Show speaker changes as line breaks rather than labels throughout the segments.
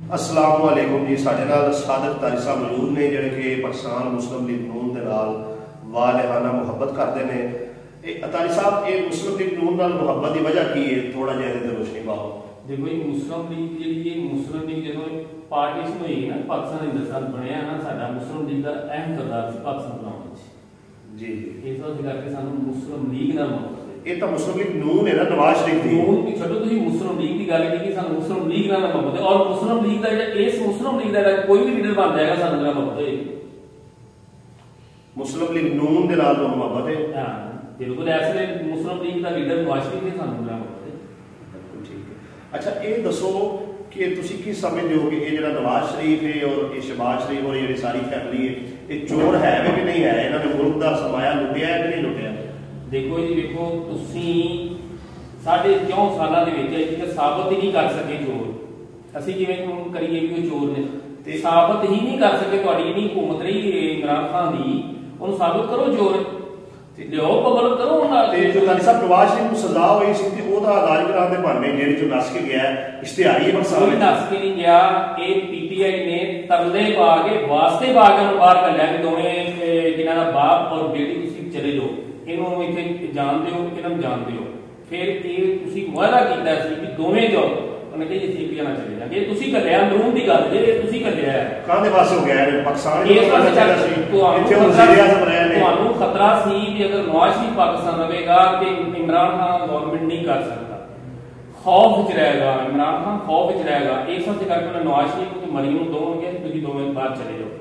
अस्सलाम वालेकुम जी। साडे नाल सादिक तारी साहब मौजूद ने जिहड़े कि पाकिस्तान मुस्लिम लीग नून दे नाल वालिहाना मुहब्बत करते हैं। तारी साहब, ये मुस्लिम लीग नून नाल मुहब्बत की वजह की है? थोड़ा जिहा इहदे ते रोशनी पाओ।
देखो जी, मुस्लिम लीग जी मुस्लिम लीग जो पार्टीशन हुई ना पाकिस्तान हिंदुस्तान बनया ना, साडा मुस्लिम लीग का अहम किरदार से पाकिस्तान बनाने जी इस वजह करके सानू मुस्लिम लीग नाल मुहब्बत।
ये तो मुस्लिम लीग नून है ना, नवाज शरीफ दी
नून की छड्डो, तुसीं मुस्लिम लीग की गल की सानू मुस्लिम लीग नाल मुहब्बत है। और मुस्लिम लीग दा जेड़ा इस मुस्लिम लीग दा कोई भी लीडर बन जाएगा सानू नाल मुहब्बत होएगी।
मुस्लिम लीग नून दे नाल मुहब्बत है।
हां बिल्कुल, ऐसे मुस्लिम लीग दा लीडर नवाज शरीफ है, सानू नाल मुहब्बत है।
ठीक है। अच्छा, ये दसो कि तुसी की समझदे हो कि ये जो नवाज शरीफ है और ये शहबाज शरीफ और ये सारी फैमिली है, ये चोर है कि नहीं है? इन्होंने मुल्क का सरमाया लुटिया है कि नहीं लुटिया?
देखो जी, देखो तुसी 4.5 साल साबित ही नहीं कर सके चोर। असी किवें करिए कि वो चोर ने, साबित ही नहीं कर सके। तुहाडी इन्नी हुकूमत रही इमरान खान दी, उन्हें साबित करो चोर, लियो पब्लिक करो।
नवाज शरीफ को सजा हुई सी ते ओदा आगाज कराने दे बहाने जेल चों नस के गया इश्तिहारी है, बस
कोई नस के नहीं गया। ये पीटीआई ने तरले पा के वास्ते पा के बाहर कढ़िया कि दोवें जिन्हां दा बाप और बेटी तुसीं चले जाओ, इन्हों इत्थे जान दिओ, इन्हां जान दिओ। फिर ये तुसीं वादा कीता सी कि दोवें जाओ, उन्हें कही असीं एक जना चले जांगे। तुसीं कढ़िया अंदरूं दी गल जे तुसीं कढ़िया है
काहदे पासे हो गया है? पाकिस्तान
इस पासे तुहानूं खतरा सी कि अगर नवाज शरीफ पाकिस्तान रहेगा तो इमरान खान गवर्नमेंट नहीं कर सकता। खौफ च रहेगा इमरान खान, खौफ च रहेगा। इस वजह करके उन्हें नवाज शरीफ को मरीम नूं दोगे, तुसीं दोवें बाहर चले जाओ।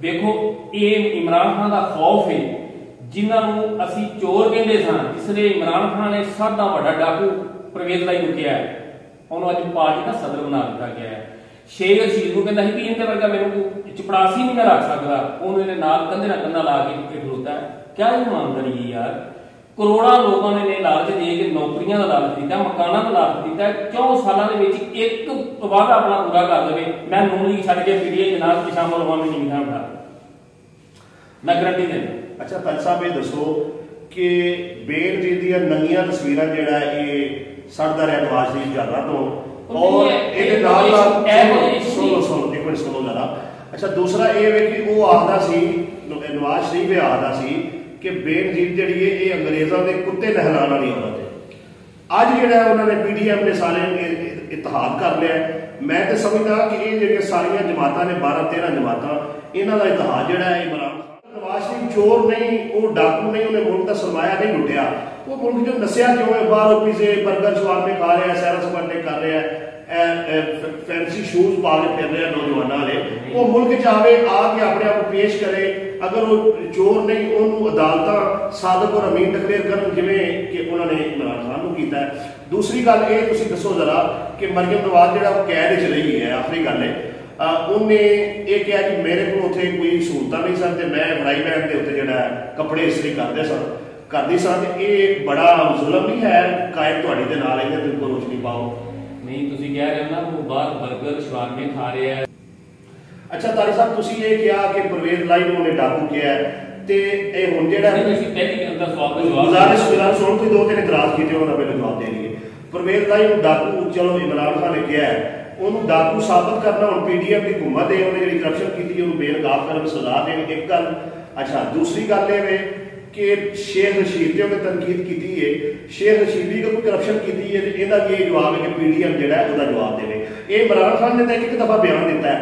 देखो, ये इमरान खान का खौफ है जिन्होंने असी चोर कहते सन, इसलिए इमरान खान ने सब तो बड़ा डाकू परवेज लाई रुकिया है, उन्होंने अज पार्टी का सदर बना दिता गया है। शेख रशीद को कहता है कि इनके वर्गा मेरे को चपड़ासी नहीं मैं रख सकता, उन्होंने नाल कंधे ना कंधा ला के खलोता है। क्या ईमानदारी है यार? करोड़ों लोगों ने लालच दे के नौकरियां का लालच दिता, मकाना का लालच दिता। 4 सालों के एक वादा अपना पूरा कर दे, मैं नून लीग छड्ड के पीटीआई जनाब के शामिल होवां, मैं नहीं उठा, मैं गारंटी देना।
अच्छा ताज साहब, ये दसो कि बेनजीर दी नंगियां तस्वीरां जेड़ा ये सड़दा रहा नवाज शरीफ ज्यादा तो, और ये नाल सुनो जरा। अच्छा, दूसरा ये वे कि वो आखदा सी, नवाज शरीफ ये आखदा सी कि बेनजीर जिहड़ी है ये अंग्रेज़ां दे कुत्ते नहलाण वाली औरत है। अज जिहड़ा उन्होंने पीडीएम ने सारे इतिहाद कर लिया। मैं तो समझदा कि ये जिहड़ियां सारियां जमातां ने 12-13 जमातां, इन्हां दा इतिहाद जिहड़ा है इमरान नवाज शरीफ चोर नहीं, वो डाकू नहीं, उन्हें मुल्क का सरमाया नहीं लुटिया। वो मुल्क जो नसिया क्यों है? बाहर पिज़्ज़े बर्गर शवारमे खा रहे हैं, सैर सपाटे कर रहे हैं, फैंसी शूज पा के फिर रहे हैं नौजवानों वाले। वो मुल्क च आवे, आके अपने आप को पेश करे। अगर वो चोर नहीं, उन्होंने अदालतां सादिक और अमीन डिक्लेयर करन, जिवें कि उन्होंने इमरान खान को कीता है। दूसरी गल ये तुसीं दसो जरा कि मरियम नवाज जिहड़ा कैद च रही है, आखिरी गल है, उन्हें ये कहा कि मेरे को उत्थे कोई सहूलतां नहीं सन ते मैं फ्राई पैन के उत्ते जिहड़ा कपड़े इस्त्री करदी सन। ये बड़ा जुल्म नहीं है? कायद तुहाडी दे नाल इहदे ते कोई रोशनी पाओ।
नहीं, तुसीं कह रहे हो ना वो बाहर बर्गर शवारमे खा रहे हैं।
अच्छा तारी साहब, तुसीं ये कहा कि परवेज लाई ने डाकू किया है ते ये हुण जिहड़ा गुजारिश सुन कोई 2-3 इतराज कीते, उन्होंने पहले जवाब दे रही है। परवेज लाई डाकू, चलो इमरान खान ने कहा है, उन्होंने डाकू साबित करना हम पीडीएम की हुकूमत है, उन्हें जी करप्शन की उन्होंने बेनकाब कर सजा देने, एक गल। अच्छा, दूसरी गल ये कि शेख रशीद ने तनकीद की है, शेख रशीद भी कोई करप्शन की है, इसका भी जवाब है कि पीडीएम जो है उसका जवाब देवे। ये इमरान खान ने एक दफा बयान दिता है,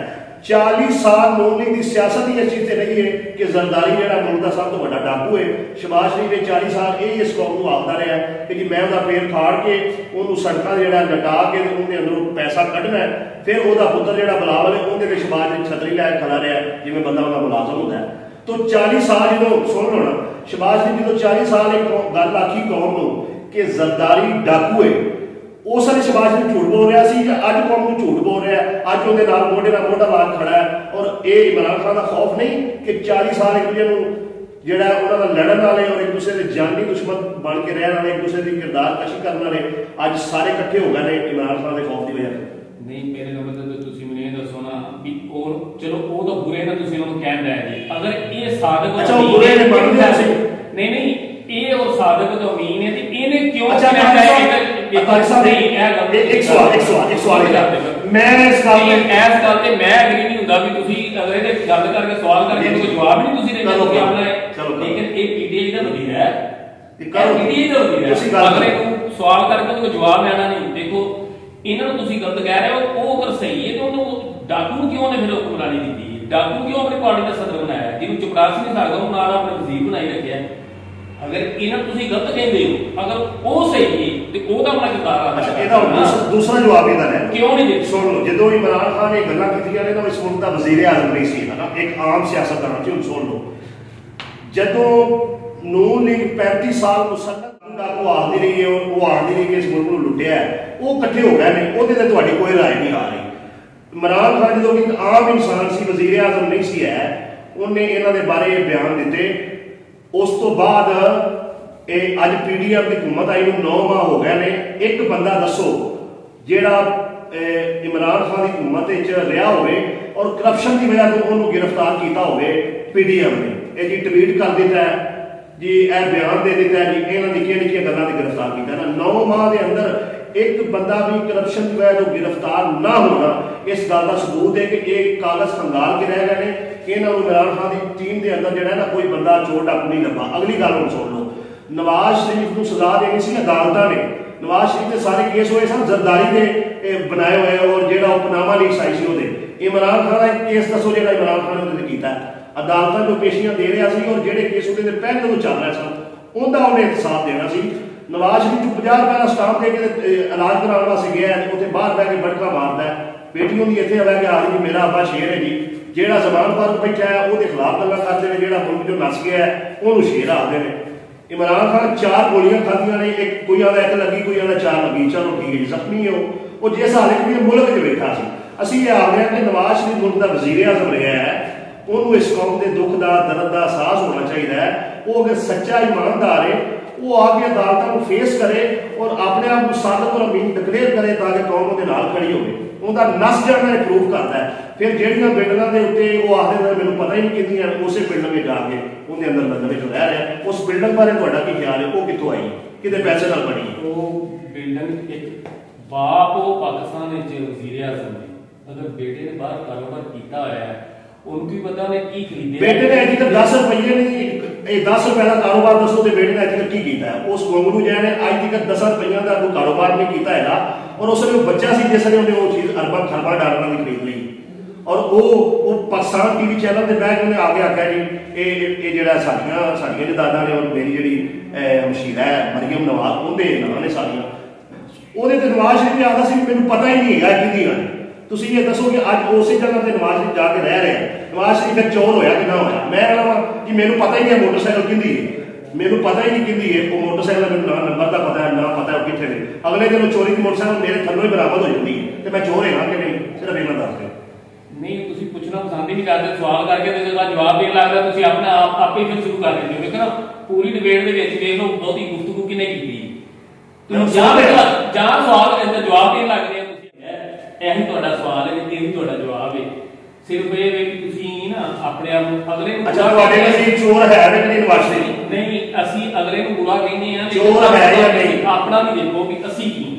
40 साल नून लीग की सियासत ही इस चीज से रही है कि जरदारी जो मुल्क का सब तो बड़ा डाकू है। शहबाज शरीफ 40 साल यही इस कौम को आखता रहा है कि जी मैं उसका पेड़ फाड़ के उन्होंने सड़कों जो लटा के उन्हें अंदरों पैसा कढ़ना है, फिर वह पुत्र जो बिलावल है उन्हें शहबाज ने छतरी लैके खड़ा रहा है जिवें बंदा उनका मुलाजम होता है। तो 40 साल जो सुन लो ना, शहबाज ने जो 40 साल एक गल आखी कौम को कि जरदारी डाकू है, उस समय शहबाज ने झूठ बोल रहा सी, अज कौम को झूठ बोल रहा है, अज उहदे नाल मोढे नाल मोढा ला के खड़ा है। और ये इमरान खान का खौफ नहीं कि 40 साल एक दूजे जिहड़ा उन्हां दा लड़न वाले और एक दूसरे के जानी दुश्मन बन के रहने वाले, एक दूसरे की किरदार कशी करने वाले अज सारे इकट्ठे हो गए हैं इमरान खान के खौफ की वजह से।
नहीं, मेरे का मतलब तो तुसीं मैनूं दसो ना भी और चलो वो तो बुरे ने तुसीं उन्होंने कह रहे जी, अगर ये सादिक
अच्छा बुरे ने बन गया सी
नहीं ये और सादिक तो अमीन है ते इहने क्यों
अच्छा
नहीं? एक सवाल
मैं इस ਗੱਲ
ਤੇ ਮੈਂ ਐਗਰੀ ਨਹੀਂ ਹੁੰਦਾ ਵੀ ਤੁਸੀਂ ਅਗਲੇ ਦੇ ਗੱਲ ਕਰਕੇ ਸਵਾਲ ਕਰਕੇ ਕੋਈ ਜਵਾਬ ਨਹੀਂ ਤੁਸੀਂ ਦੇ ਦਿੰਦੇ ਆਪਣਾ ਲੇਕਿਨ ਇਹ ਪੀਟੀਆਈ ਦਾ ਵਜ਼ੀਰ ਹੈ ਪੀਟੀਆਈ ਦਾ ਵਜ਼ੀਰ ਹੈ ਅਗਲੇ ਨੂੰ ਸਵਾਲ ਕਰਕੇ ਕੋਈ ਜਵਾਬ ਲੈਣਾ ਨਹੀਂ ਦੇਖੋ ਇਹਨਾਂ ਨੂੰ ਤੁਸੀਂ ਗਲਤ ਕਹਿ ਰਹੇ ਹੋ ਉਹ ਅਗਰ ਸਹੀ ਹੈ ਤਾਂ ਉਹਨੂੰ ਡਾਕੂ ਨੂੰ ਕਿਉਂ ਨੇ ਫਿਰ ਹੁਕਮਰਾਨੀ ਦਿੱਤੀ ਡਾਕੂ ਕਿਉਂ ਆਪਣੀ ਪਾਰਟੀ ਦਾ ਸਦਰ ਬਣਾਇਆ ਜਿਹਨੂੰ ਚਪੜਾਸੀ ਨਹੀਂ ਸਕਦਾ ਉਹ ਨਾਲ ਆਪਣੇ ਵਜ਼ੀਰ ਬਣਾਈ ਰੱਖਿਆ ਅਗਰ ਇਹਨਾਂ ਤੁਸੀਂ ਗਲਤ ਕਹਿੰਦੇ ਹੋ ਅਗਰ ਉਹ ਸਹੀ ਹੈ ਤੇ ਉਹਦਾ ਆਪਣਾ ਕਿਰਦਾਰ ਆ
ਅੱਛਾ ਇਹਦਾ ਦੂਸਰਾ ਜਵਾਬ ਇਹਦਾ ਹੈ
ਕਿਉਂ ਨਹੀਂ ਦੇ
ਸੁਣ ਲਓ ਜਦੋਂ ਇਮਰਾਨ ਖਾਨ ਨੇ ਗੱਲਾਂ ਕੀਤੀਆਂ ਨੇ ਤਾਂ ਇਸ ਮੁਲਕ ਦਾ ਵਜ਼ੀਰ ਆਜ਼ਮ ਨਹੀਂ ਸੀ ਨਾ ਇੱਕ ਆਮ ਸਿਆਸਤਦਾਨ ਸੀ ਸੁਣ ਲਓ ਜਦੋਂ ਨੂਨ ਲੀਗ 35 ਸਾਲ ਮੁਸੱਲਤ ਡਾਕੂ ਆਖਦੀ ਰਹੀ ਹੈ ਉਹ ਆਖਦੀ ਰਹੀ ਕਿ ਇਸ ਮੁਲਕ ਨੂੰ ਲੁੱਟਿਆ ਉਹ ਇਕੱਠੇ ਹੋ ਗਏ ਨੇ ਉਹਦੇ ਤੇ ਤੁਹਾਡੀ ਕੋਈ ਰਾਏ ਨਹੀਂ ਆ ਰਹੀ ਇਮਰਾਨ ਖਾਨ ਜਦੋਂ ਕਿ ਇੱਕ ਆਮ ਇਨਸਾਨ ਸੀ ਵਜ਼ੀਰ ਆਜ਼ਮ ਨਹੀਂ ਸੀ ਹੈ ਉਹਨੇ ਇਹਨਾਂ ਦੇ ਬਾਰੇ ਬਿਆਨ ਦਿੱਤੇ ਉਸ ਤੋਂ ਬਾਅਦ ਇਹ ਅੱਜ ਪੀਡੀਐਮ ਦੀ ਹਕੂਮਤ ਆਈ ਨੂੰ 9 ਮਾਹ ਹੋ ਗਏ ਨੇ ਇੱਕ ਬੰਦਾ ਦੱਸੋ ਜਿਹੜਾ ਇਮਰਾਨ ਖਾਨ ਦੀ ਹਕੂਮਤ ਵਿੱਚ ਰਿਹਾ ਹੋਵੇ ਔਰ ਕਰਪਸ਼ਨ ਦੀ ਵਜ੍ਹਾ ਤੋਂ ਉਹਨੂੰ ਗ੍ਰਿਫਤਾਰ ਕੀਤਾ ਹੋਵੇ ਪੀਡੀਐਮ ਨੇ ਇਹ ਜੀ ਟਵੀਟ ਕਰ ਦਿੱਤਾ ਜੀ ਇਹ ਬਿਆਨ ਦੇ ਦਿੱਤਾ ਜੀ ਇਹਨਾਂ ਦੀ ਕਿਹੜੀਆਂ ਗੱਲਾਂ ਤੇ ਗ੍ਰਿਫਤਾਰ ਕੀਤਾ ਨਾ 9 ਮਾਹ ਦੇ ਅੰਦਰ ਇੱਕ ਬੰਦਾ ਵੀ ਕਰਪਸ਼ਨ ਦੀ ਵਜ੍ਹਾ ਤੋਂ ਗ੍ਰਿਫਤਾਰ ਨਾ ਹੋਣਾ ਇਸ ਗੱਲ ਦਾ ਸਬੂਤ ਹੈ ਕਿ ਇਹ ਕਾਗਜ਼ ਖੰਗਾਲ ਕੇ ਰਹਿ ਗਏ ਨੇ ਇਹਨਾਂ ਨੂੰ ਇਮਰਾਨ ਖਾਨ ਦੀ ਟੀਮ ਦੇ ਅੰਦਰ ਜਿਹੜਾ ਨਾ ਕੋਈ ਬੰਦਾ ਚੋਰ ਡਾਕੂ ਨਹੀਂ ਲੱਭਾ ਅਗਲੀ ਗੱਲ ਹੁਣ ਸੁਣ ਲਓ ਨਵਾਜ਼ ਸ਼ਰੀਫ ਨੂੰ ਸਜ਼ਾ ਦੇਣੀ ਸੀ ਅਦਾਲਤਾਂ ਨੇ ਨਵਾਜ਼ ਸ਼ਰੀਫ ਦੇ ਸਾਰੇ ਕੇਸ ਹੋਏ ਸਨ ਜ਼ਰਦਾਰੀ ਦੇ ਬਣਾਏ ਹੋਏ ਔਰ ਜਿਹੜਾ ਉਹ ਪਨਾਮਾ ਲੀਕ ਆਈ ਸੀ ਉਹਦੇ ਇਮਰਾਨ ਖਾਨ ਦਾ ਇੱਕ ਕੇਸ ਦੱਸੋ ਜਿਹੜਾ ਇਮਰਾਨ ਖਾਨ ਨੇ ਉਹਦੇ ਕੀਤਾ ਅਦਾਲਤਾਂ ਨੂੰ ਪੇਸ਼ੀਆਂ ਦੇ ਰਿਹਾ ਸੀ ਔਰ ਜਿਹੜੇ ਕੇਸ ਉਹਦੇ ਦੇ ਪਹਿਲੇ ਤੋਂ ਚੱਲ ਰਹੇ ਸਨ ਉਹਦਾ ਉਹਨੇ ਇਨਸਾਫ ਦੇਣਾ ਸੀ ਨਵਾਜ਼ ਸ਼ਰੀਫ ਨੂੰ 50 ਰੁਪਏ ਦਾ ਸਟਾਂਪ ਦੇ ਕੇ ਇਲਾਜ ਕਰਾਉਣ ਵਾਸਤੇ ਗਿਆ ਉੱਥੇ ਬਾਹਰ ਬਹਿ ਕੇ ਬੜਕਾ ਮਾਰਦਾ ਬੇਟੀ ਉਹਦੀ ਇੱਥੇ ਆ ਕੇ ਆਖਦੀ ਜੀ ਮੇਰਾ ਅੱਬਾ ਸ਼ੇਰ ਹੈ ਜੀ ਜਿਹੜਾ ਜ਼ਮਾਨ ਫਾਰੂਕ ਬੈਠਾ ਹੈ ਉਹਦੇ ਖਿਲਾਫ ਗੱਲਾਂ ਕਰਦੇ ਨੇ ਜਿਹੜਾ ਮੁਲਕ ਚੋਂ ਨੱਸ ਗਿਆ ਉਹਨੂੰ ਸ਼ੇਰ ਆਖਦੇ ਨੇ ਇਮਰਾਨ ਖਾਨ 4 ਗੋਲੀਆਂ ਖਾਧੀਆਂ ਨੇ ਇੱਕ ਕੋਈ ਆਂਦਾ 1 ਲੱਗੀ ਕੋਈ ਆਂਦਾ 4 ਲੱਗੀ ਚਲੋ ਠੀਕ ਹੈ ਜੀ ਜ਼ਖਮੀ ਉਹ ਜਿਸ ਹਾਲਤ ਵਿੱਚ ਮੁਲਕ 'ਚ ਬੈਠਾ ਸੀ ਅਸੀਂ ਇਹ ਆਖਦੇ ਹਾਂ ਕਿ ਨਵਾਜ਼ ਸ਼ਰੀਫ ਮੁਲਕ ਦਾ ਵਜ਼ੀਰ ਆਜ਼ਮ ਰਿਹਾ ਹੈ ਉਹਨੂੰ ਇਸ ਕੌਮ ਦੇ ਦੁੱਖ ਦਾ ਦਰਦ ਦਾ ਅਹਿਸਾਸ ਹੋਣਾ ਚਾਹੀਦਾ ਹੈ ਉਹ ਅਗਰ ਸੱਚਾ ਇਮਾਨਦਾਰ ਹੈ ਉਹ ਆ ਕੇ ਅਦਾਲਤਾਂ ਨੂੰ ਫੇਸ ਕਰੇ ਔਰ ਆਪਣੇ ਆਪ ਨੂੰ ਸਾਦਕ ਔਰ ਅਮੀਨ ਡਿਕਲੇਅਰ ਕਰੇ ਤਾਂ ਕਿ ਕੌਮ ਉਹਦੇ ਨਾਲ ਖੜੀ ਹੋਵੇ ਉਹਦਾ ਨਸ ਜਾਣਾ ਇਹ ਪ੍ਰੂਫ ਕਰਦਾ ਹੈ ਫਿਰ ਜਿਹੜੀਆਂ ਬਿਲਡਿੰਗਾਂ ਦੇ ਉੱਤੇ ਉਹ ਆਖਦੇ ਨੇ ਮੈਨੂੰ ਪਤਾ ਹੀ ਨਹੀਂ ਕਿੰਨੀਆਂ ਉਸੇ ਬਿਲਡਿੰਗ ਵਿੱਚ ਜਾ ਕੇ ਉਹਦੇ ਅੰਦਰ ਲੰਗਰ ਵਿੱਚ ਰਹਿ ਰਿਹਾ ਉਸ ਬਿਲਡਿੰਗ ਬਾਰੇ ਤੁਹਾਡਾ ਕੀ ਖਿਆਲ ਹੈ ਉਹ ਕਿੱਥੋਂ ਆਈ ਕਿਤੇ ਪੈਸੇ ਨਾਲ ਬਣੀ
ਉਹ ਬਿਲਡਿੰਗ ਇੱਕ ਬਾਪ ਉਹ ਪਾਕਿਸਤਾਨ ਵਿੱਚ ਵਜ਼ੀਰ ਆਜ਼ਮ ਨੇ ਅਗਰ ਬੇਟੇ ਨੇ ਬਾਹਰ ਕਾਰੋਬਾਰ ਕੀਤਾ ਹੋਇਆ ਹੈ ਉਹਨੂੰ ਕੀ ਪਤਾ ਉਹਨੇ ਕੀ ਖਰੀਦਿਆ
ਬੇਟੇ ਨੇ ਅਜੇ ਤੱਕ 10 ਰੁਪਏ ਨਹੀਂ ਇਹ 10 ਰੁਪਏ ਦਾ ਕਾਰੋਬਾਰ ਦੱਸੋ ਤੇ ਬੇਟੇ ਨੇ ਅਜੇ ਤੱਕ ਕੀ ਕੀਤਾ ਹੈ ਉਸ ਗੋਂਗਲੂ ਜਿਹਾ ਨੇ ਅੱਜ ਤੱਕ 10 ਰੁਪਈਆਂ ਦਾ ਕੋਈ ਕਾਰੋਬਾਰ ਨਹੀਂ ਕੀਤਾ ਹੈਗਾ ਔਰ ਉਸ ਵੇਲੇ ਉਹ ਬੱਚਾ ਸੀ ਜਿਸ ਨੇ ਉਹਨੇ ਉਹ ਚੀਜ਼ ਅਰਬਾਂ ਖਰਬਾਂ ਡਾਲਰਾਂ ਦੀ ਖਰੀਦ ਲਈ ਔਰ ਉਹ ਪਾਕਿਸਤਾਨ ਟੀਵੀ ਚੈਨਲ ਤੇ ਬੈਠ ਕੇ ਉਹਨੇ ਆ ਕੇ ਆਖਿਆ ਜੀ ਇਹ ਜਿਹੜਾ ਸਾਡੀਆਂ ਜਦਾਦਾਂ ਨੇ ਔਰ ਮੇਰੀ ਜਿਹੜੀ ਮਸ਼ੀਰਾ ਹੈ ਮਰੀਮ ਨਵਾਜ਼ ਉਹਦੇ ਨਾਂ ਨੇ ਸਾਡੀਆਂ ਉਹਦੇ ਤੇ ਨਵਾਜ਼ ਸ਼ਰੀਫ ਆਖਦਾ ਸੀ ਮੈਨੂੰ ਪਤਾ ਹੀ ਨਹੀਂ ਹੈਗਾ ਕਿਹਦੀ ਗੱਲ ਤੁਸੀਂ ਇਹ ਦੱਸੋ ਕਿ ਅੱਜ ਉਸੇ ਜਗ੍ਹਾ ਤੇ ਨਵਾਜ਼ ਸ਼ਰੀਫ ਜਾ ਕੇ ਰਹਿ ਰਿਹਾ ਨਵਾਜ਼ ਸ਼ਰੀਫ ਇੱਕ ਚੋਰ ਹੋਇਆ ਕਿ ਨਾ ਹੋਇਆ ਮੈਂ ਕਹਾਂ ਕਿ ਮੈਨੂੰ ਪਤਾ ਹੀ ਨਹੀਂ ਮੋਟਰਸਾਈਕਲ ਕਿਹਦੀ ਹੈ ਮੈਨੂੰ ਪਤਾ ਹੀ ਨਹੀਂ ਕਿਹਦੀ ਹੈ ਉਹ ਮੋਟਰਸਾਈਕਲ ਮੈਨੂੰ ਨਾ ਨੰਬਰ ਦਾ ਪਤਾ ਹੈ ਨਾ ਪਤਾ ਉਹ ਕਿੱਥੇ ਨੇ ਅਗਲੇ ਦਿਨ ਚੋਰੀ ਦੀ ਮੋਟਰਸਾਈਕਲ ਮੇਰੇ ਥੱਲੋਂ ਹੀ ਬਰਾਮਦ ਹੋ ਜਾਂਦੀ ਹੈ ਤੇ ਮੈਂ ਚੋਰ ਹੈਗਾ ਕਿ ਨਹੀਂ ਸਿਰਫ ਇਹਨਾਂ ਦੱਸ ਦਿਓ
ਨਹੀਂ ਤੁਸੀਂ ਪੁੱਛਣਾ ਪਸੰਦ ਹੀ ਨਹੀਂ ਕਰਦੇ ਸਵਾਲ ਕਰਕੇ ਤੇ ਜਦੋਂ ਜਵਾਬ ਦੇਣ ਲੱਗਦਾ ਤੁਸੀਂ ਆਪਣਾ ਆਪੇ ਫਿਰ ਸ਼ੁਰੂ ਕਰ ਦਿੰਦੇ ਹੋ ਦੇਖੋ ਨਾ ਪੂਰੀ ਡਿਬੇਟ ਦੇ ਵਿੱਚ ਵੇਖ ਲਓ ਬਹੁਤੀ ਗੁਫ਼ਤਗੂ ਕਿਨੇ ਕੀਤੀ ਤੁਸੀਂ ਜਾਂ ਸਵਾਲ ਦੇ ਅੰਦਰ ਜਵਾਬ ਦੇਣ ਲੱਗਦੇ ਹੋ ਤੁਸੀਂ ਇਹੀ ਤੁਹਾਡਾ ਸਵਾਲ ਹੈ ਤੇ ਇਹੀ ਤੁਹਾਡਾ ਜਵਾਬ ਹੈ ਸਿਰਫ ਇਹ ਵੇ ਕਿ ਤੁਸੀਂ ਨਾ ਆਪਣੇ ਆਪ ਨੂੰ ਅਗਲੇ ਨੂੰ
ਅੱਛਾ ਤੁਹਾਡੇ ਲਈ ਚੋਰ ਹੈ ਨਹੀਂ ਨਿਵਾਸੀ
ਨਹੀਂ ਅਸੀਂ ਅਗਲੇ ਨੂੰ ਬੁਰਾ ਕਹਿੰਦੇ ਆ
ਚੋਰ ਹੈ ਜਾਂ ਨਹੀਂ
ਆਪਣਾ ਵੀ ਦੇਖੋ ਕਿ ਅਸੀਂ ਕੀ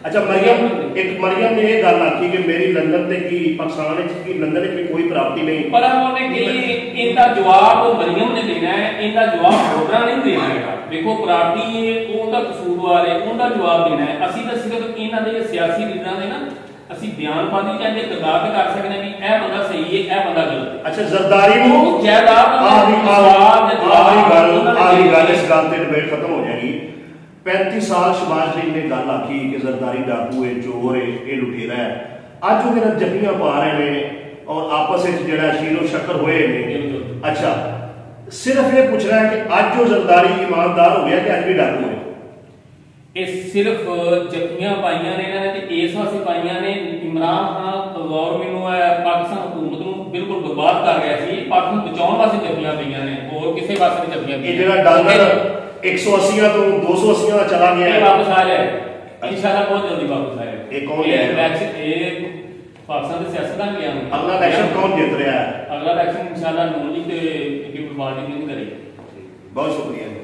ਅੱਛਾ ਮਰੀਮ ਨੇ ਇਹ ਗੱਲ ਆਖੀ ਕਿ ਮੇਰੀ ਲੰਡਨ ਤੇ ਕੀ ਪਾਕਿਸਤਾਨ ਵਿੱਚ ਕੀ ਲੰਡਨ ਵਿੱਚ ਕੋਈ ਪ੍ਰਾਪਤੀ ਨਹੀਂ
ਪਰ ਉਹਨੇ ਕਹੀ ਇਹਦਾ ਜਵਾਬ ਮਰੀਮ ਨੇ ਦੇਣਾ ਹੈ ਇਹਦਾ ਜਵਾਬ ਹੋਰਾਂ ਨਹੀਂ ਦੇਣਾ ਹੈਗਾ ਦੇਖੋ ਪ੍ਰਾਪਤੀ ਉਹਦਾ ਕਸੂਰਵਾਰ ਹੈ ਉਹਦਾ ਜਵਾਬ ਦੇਣਾ ਹੈ ਅਸੀਂ ਤਾਂ ਸਿਰਫ ਇਹਨਾਂ ਦੇ ਸਿਆਸੀ ਲੀਡਰਾਂ ਦੇ ਨਾ ਅਸੀਂ ਬਿਆਨਬਾਜ਼ੀ ਚਾਹੇ ਕਿਰਦਾਰ ਤੇ ਕਰ ਸਕਦੇ ਵੀ ਇਹ ਬੰਦਾ ਸਹੀ ਹੈ ਇਹ ਬੰਦਾ ਗਲਤ ਹੈ
ਅੱਛਾ ਜ਼ਰਦਾਰੀ ਨੂੰ
ਜਾਇਦਾਦ
ਆਹੀ ਗੱਲ ਇਸ ਗੱਲ ਤੇ ਡਿਬੇਟ ਖਤਮ ਹੋ ਜਾਏਗੀ 35 ਸਾਲ ਸ਼ਬਾਜ਼ ਸ਼ਰੀਫ ਨੇ ਗੱਲ ਆਖੀ ਕਿ ਜ਼ਰਦਾਰੀ ਡਾਕੂ ਹੈ ਚੋਰ ਹੈ ਇਹ ਲੁਟੇਰਾ ਹੈ ਅੱਜ ਉਹਦੇ ਨਾਲ ਜੱਫੀਆਂ ਪਾ ਰਹੇ ਨੇ ਔਰ ਆਪਸ ਵਿੱਚ ਜਿਹੜਾ ਸ਼ੀਰੋ ਸ਼ੱਕਰ ਹੋਏ ਨੇ ਅੱਛਾ ਸਿਰਫ ਇਹ ਪੁੱਛ ਰਿਹਾ ਕਿ ਅੱਜ ਉਹ ਜ਼ਰਦਾਰੀ ਇਮਾਨਦਾਰ ਹੋ ਗਿਆ ਕਿ ਅੱਜ ਵੀ ਡਾਕੂ ਹੈ
ਇਹ ਸਿਰਫ ਜੱਫੀਆਂ ਪਾਈਆਂ ਨੇ ਇਹਨਾਂ ਨੇ ਤੇ ਇਸ ਵਾਸਤੇ ਪਾਈਆਂ ਨੇ ਇਮਰਾਨ ਖਾਨ ਗਵਰਨਮੈਂਟ ਨੂੰ ਪਾਕਿਸਤਾਨ ਹਕੂਮਤ ਨੂੰ ਬਿਲਕੁਲ ਬਰਬਾਦ ਕਰ ਰਿਹਾ ਸੀ ਪਾਕਿਸਤਾਨ ਬਚਾਉਣ ਵਾਸਤੇ ਜੱਫੀਆਂ ਪਈਆਂ ਨੇ ਹੋਰ ਕਿਸੇ ਵਾਸਤੇ ਨਹੀਂ ਜੱਫੀਆਂ
ਇਹ ਜਿਹੜਾ ਡਾਲਰ 180 ਤੋਂ 280 ਦਾ ਚਲਾ ਗਿਆ
ਇਹ ਵਾਪਸ ਆ ਜਾਏ ਇਨਸ਼ਾਅੱਲਾ ਬਹੁਤ ਜਲਦੀ ਵਾਪਸ ਆਏਗਾ
ਇਹ ਕੌਣ ਲਿਆਏਗਾ
ਇਹ ਪਾਕਿਸਤਾਨ ਦੇ ਸਿਆਸਤਦਾਨ ਲਿਆ
ਅਗਲਾ ਇਲੈਕਸ਼ਨ ਕੌਣ ਜਿੱਤ ਰਿਹਾ ਹੈ
ਅਗਲਾ ਇਲੈਕਸ਼ਨ ਇਨਸ਼ਾਅੱਲਾ ਨੂਨ ਲੀਗ ਤੇ ਪੀਪਲ ਪਾਰਟੀ ਨਹੀਂ ਕਰੇਗੀ
ਬਹੁਤ ਸ਼ੁਕਰੀਆ